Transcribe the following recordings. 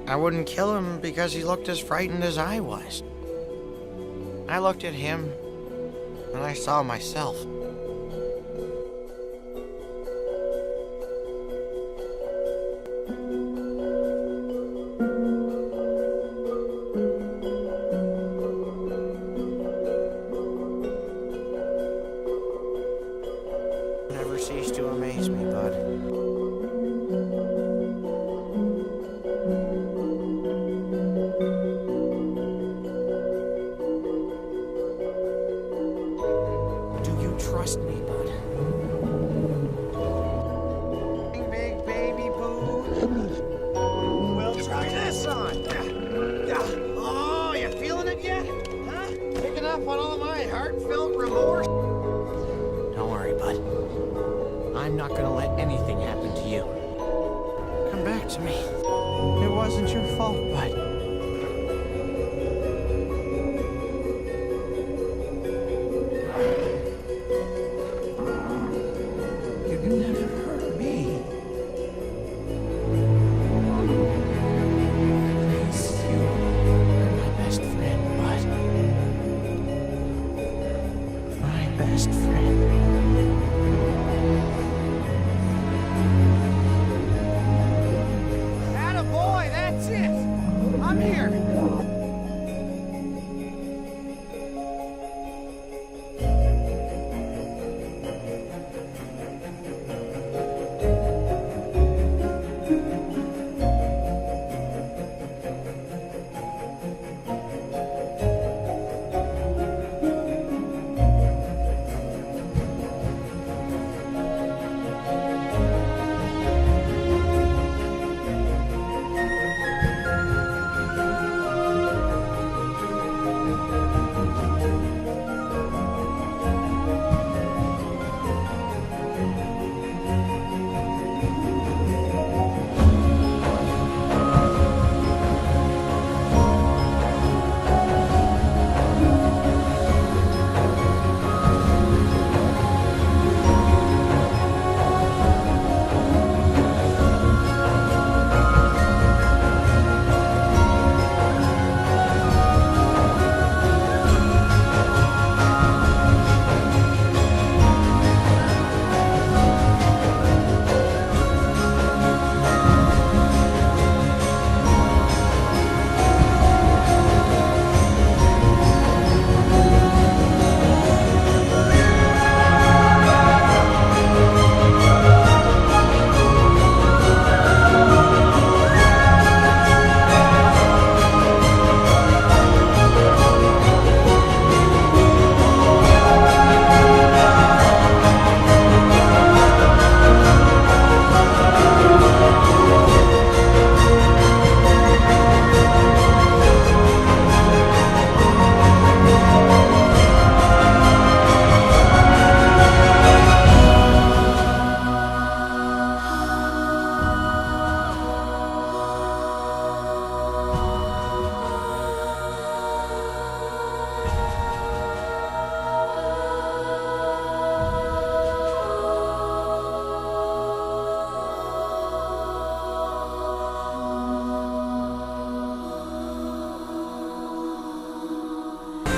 I wouldn't kill him because he looked as frightened as I was. I looked at him, and I saw myself. Never cease to amaze me, bud. Do you trust me, bud? Big baby boo. Well, try this on. Oh, you feeling it yet? Huh? Picking up on all of my heartfelt remorse? Don't worry, bud. I'm not gonna let anything happen to you. Come back to me. It wasn't your fault, bud. You can never hurt me. Please, you are my best friend, bud. My best friend. Attaboy, that's it. I'm here.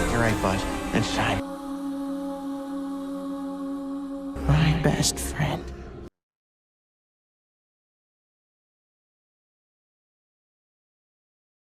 You're right, bud. It's time. My best friend.